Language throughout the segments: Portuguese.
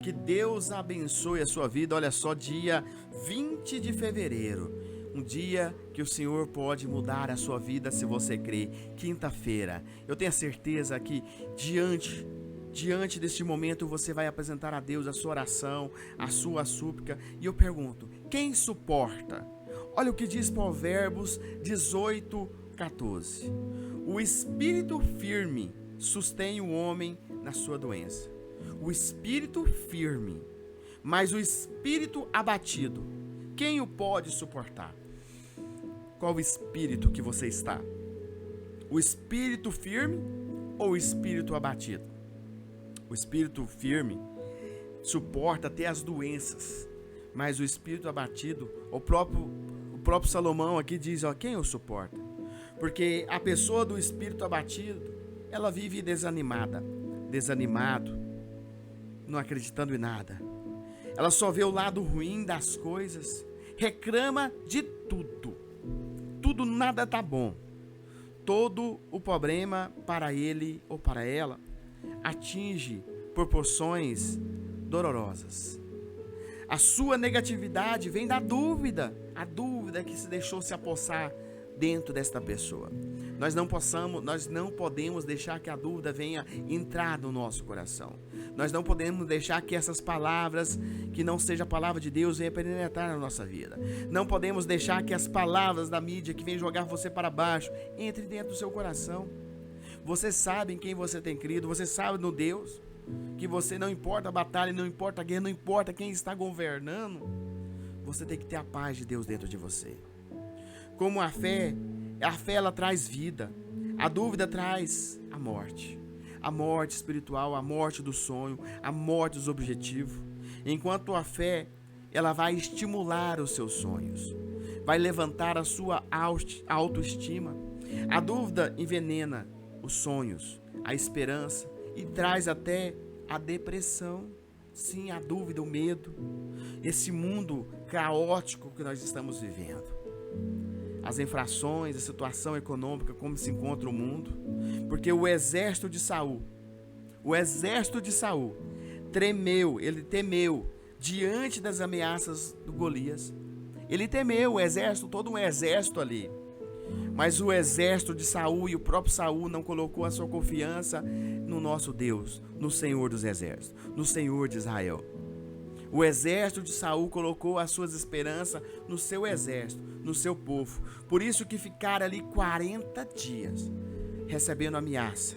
Que Deus abençoe a sua vida. Olha só, dia 20 de fevereiro. Um dia que o Senhor pode mudar a sua vida se você crer. Quinta-feira. Eu tenho a certeza que diante deste momento você vai apresentar a Deus a sua oração, a sua súplica. E eu pergunto, quem suporta? Olha o que diz Provérbios 18:14. O espírito firme sustém o homem na sua doença. O espírito firme, mas o espírito abatido, quem o pode suportar? Qual o espírito que você está? O espírito firme ou o espírito abatido? O espírito firme suporta até as doenças, mas o espírito abatido, o próprio Salomão aqui diz, quem o suporta? Porque a pessoa do espírito abatido, ela vive desanimado, não acreditando em nada. Ela só vê o lado ruim das coisas, reclama de tudo. Nada tá bom. Todo o problema para ele ou para ela atinge proporções dolorosas. A sua negatividade vem da dúvida, a dúvida que se deixou se apossar dentro desta pessoa. Nós não podemos deixar que a dúvida venha entrar no nosso coração. Nós não podemos deixar que essas palavras, que não seja a palavra de Deus, venha penetrar na nossa vida. Não podemos deixar que as palavras da mídia que vem jogar você para baixo, entre dentro do seu coração. Você sabe em quem você tem crido, você sabe no Deus, que você não importa a batalha, não importa a guerra, não importa quem está governando, você tem que ter a paz de Deus dentro de você. Como a fé ela traz vida, a dúvida traz a morte espiritual, a morte do sonho, a morte dos objetivos, enquanto a fé, ela vai estimular os seus sonhos, vai levantar a sua autoestima. A dúvida envenena os sonhos, a esperança e traz até a depressão. Sim, a dúvida, o medo, esse mundo caótico que nós estamos vivendo. As infrações, a situação econômica, como se encontra o mundo, porque o exército de Saul tremeu, ele temeu diante das ameaças do Golias. Ele temeu, todo um exército ali. Mas o exército de Saul e o próprio Saul não colocou a sua confiança no nosso Deus, no Senhor dos exércitos, no Senhor de Israel. O exército de Saul colocou as suas esperanças no seu exército, no seu povo. Por isso que ficaram ali 40 dias, recebendo ameaça.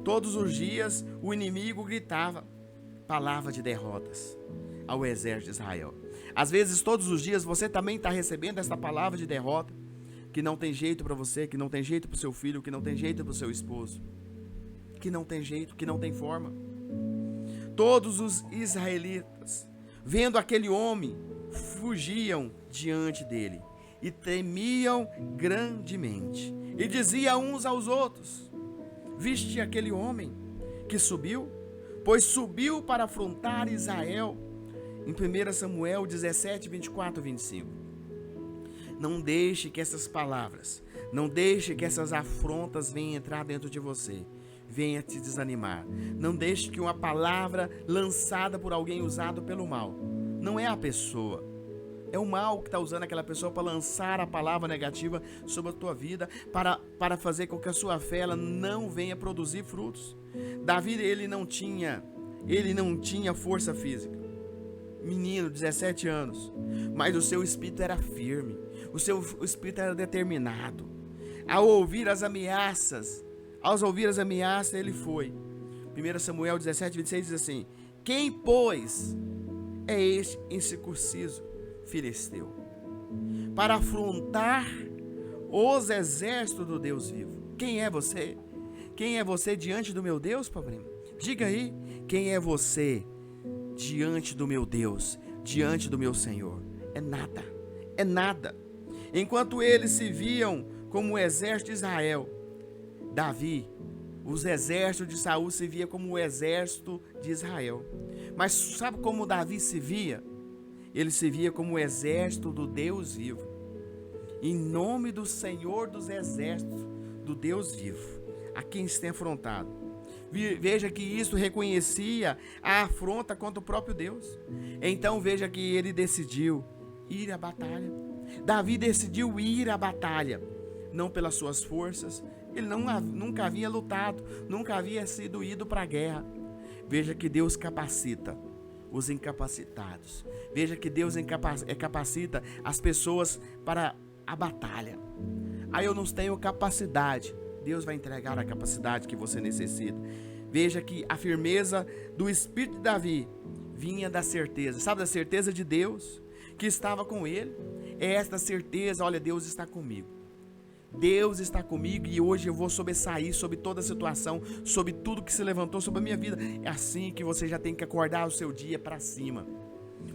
Todos os dias o inimigo gritava palavra de derrotas ao exército de Israel. Às vezes, todos os dias, você também está recebendo essa palavra de derrota, que não tem jeito para você, que não tem jeito para o seu filho, que não tem jeito para o seu esposo, que não tem jeito, que não tem forma. Todos os israelitas, vendo aquele homem, fugiam diante dele e temiam grandemente. E diziam uns aos outros: viste aquele homem que subiu? Pois subiu para afrontar Israel. Em 1 Samuel 17, 24, 25. Não deixe que essas palavras, não deixe que essas afrontas venham entrar dentro de você, venha te desanimar. Não deixe que uma palavra lançada por alguém usado pelo mal, não é a pessoa, é o mal que está usando aquela pessoa para lançar a palavra negativa sobre a tua vida, para fazer com que a sua fé ela não venha produzir frutos. Davi, ele não tinha força física, menino, 17 anos, mas o seu espírito era firme, o seu espírito era determinado. Ao ouvir as ameaças, ele foi. 1 Samuel 17, 26 diz assim: quem, pois, é este incircunciso filisteu para afrontar os exércitos do Deus vivo? Quem é você? Quem é você diante do meu Deus, Paulinho? Diga aí, quem é você diante do meu Deus, diante do meu Senhor? É nada. Enquanto eles se viam como o exército de Israel, Davi, os exércitos de Saul se via como o exército de Israel. Mas sabe como Davi se via? Ele se via como o exército do Deus vivo. Em nome do Senhor dos exércitos, do Deus vivo, a quem se tem afrontado. Veja que isso reconhecia a afronta contra o próprio Deus. Então veja que ele decidiu ir à batalha. Davi decidiu ir à batalha, não pelas suas forças. Ele nunca havia lutado, nunca havia sido ido para a guerra. Veja que Deus capacita os incapacitados. Veja que Deus capacita as pessoas para a batalha. Aí eu não tenho capacidade. Deus vai entregar a capacidade que você necessita. Veja que a firmeza do espírito de Davi vinha da certeza. Sabe, da certeza de Deus que estava com ele? É esta certeza, olha, Deus está comigo. Deus está comigo e hoje eu vou sobressair sobre toda a situação, sobre tudo que se levantou sobre a minha vida. É assim que você já tem que acordar o seu dia para cima.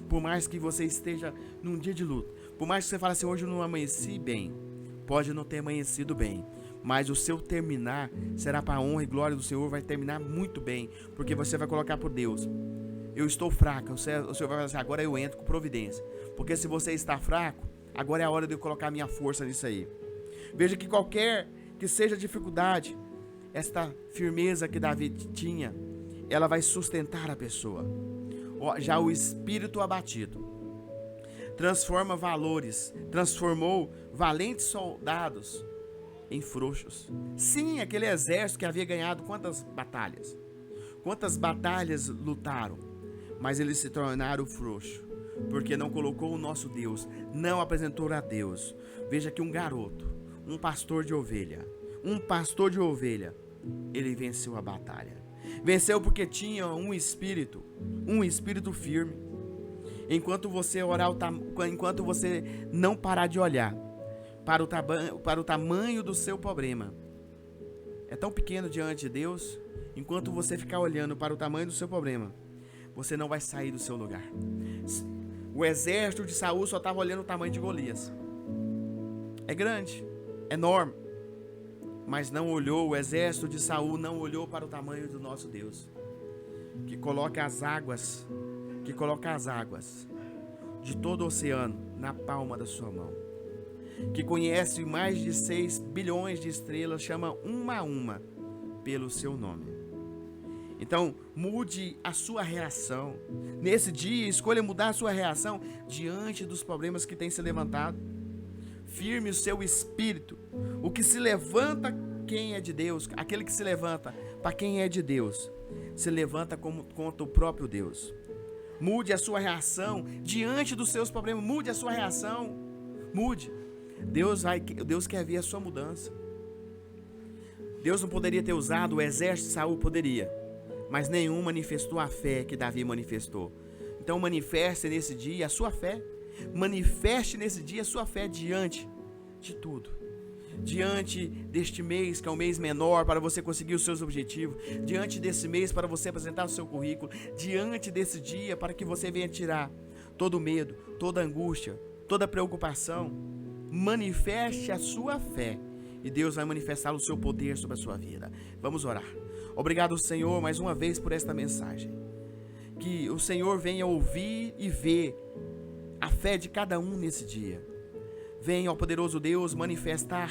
Por mais que você esteja num dia de luta, por mais que você fale assim, hoje eu não amanheci bem, pode não ter amanhecido bem, mas o seu terminar será para a honra e glória do Senhor, vai terminar muito bem, porque você vai colocar por Deus. Eu estou fraco, o Senhor vai falar assim, agora eu entro com providência, porque se você está fraco, agora é a hora de eu colocar minha força nisso aí. Veja que qualquer que seja a dificuldade, esta firmeza que Davi tinha, ela vai sustentar a pessoa. Já o espírito abatido transformou valentes soldados em frouxos. Sim, aquele exército que havia ganhado quantas batalhas lutaram, mas eles se tornaram frouxos, porque não colocou o nosso Deus, não apresentou a Deus. Veja que um garoto, um pastor de ovelha, ele venceu a batalha. Venceu porque tinha um espírito firme. Enquanto você orar, enquanto você não parar de olhar para o tamanho do seu problema, é tão pequeno diante de Deus. Enquanto você ficar olhando para o tamanho do seu problema, você não vai sair do seu lugar. O exército de Saul só estava olhando o tamanho de Golias. É grande, é enorme, mas não olhou. O exército de Saul não olhou para o tamanho do nosso Deus, que coloca as águas de todo o oceano na palma da sua mão, que conhece mais de 6 bilhões de estrelas, chama uma a uma pelo seu nome. Então, mude a sua reação. Nesse dia, escolha mudar a sua reação diante dos problemas que têm se levantado. Firme o seu espírito. O que se levanta, quem é de Deus, aquele que se levanta para quem é de Deus, se levanta contra o próprio Deus. Mude a sua reação diante dos seus problemas. Mude a sua reação. Mude. Deus quer ver a sua mudança. Deus não poderia ter usado o exército de Saul, poderia, mas nenhum manifestou a fé que Davi manifestou. Então manifeste nesse dia a sua fé. Manifeste nesse dia a sua fé diante de tudo. Diante deste mês, que é um mês menor para você conseguir os seus objetivos. Diante desse mês para você apresentar o seu currículo. Diante desse dia para que você venha tirar todo o medo, toda a angústia, toda a preocupação. Manifeste a sua fé e Deus vai manifestar o seu poder sobre a sua vida. Vamos orar. Obrigado, Senhor, mais uma vez por esta mensagem. Que o Senhor venha ouvir e ver a fé de cada um nesse dia. Venha, ó poderoso Deus, manifestar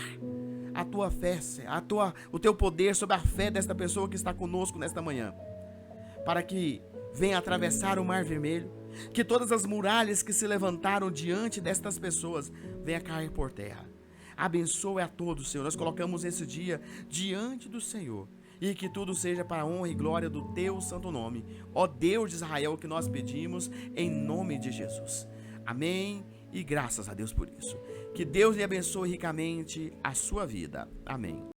a tua fé, o teu poder sobre a fé desta pessoa que está conosco nesta manhã. Para que venha atravessar o Mar Vermelho. Que todas as muralhas que se levantaram diante destas pessoas venham cair por terra. Abençoe a todos, Senhor. Nós colocamos esse dia diante do Senhor. E que tudo seja para a honra e glória do teu santo nome. Ó Deus de Israel, que nós pedimos em nome de Jesus. Amém. E graças a Deus por isso. Que Deus lhe abençoe ricamente a sua vida. Amém.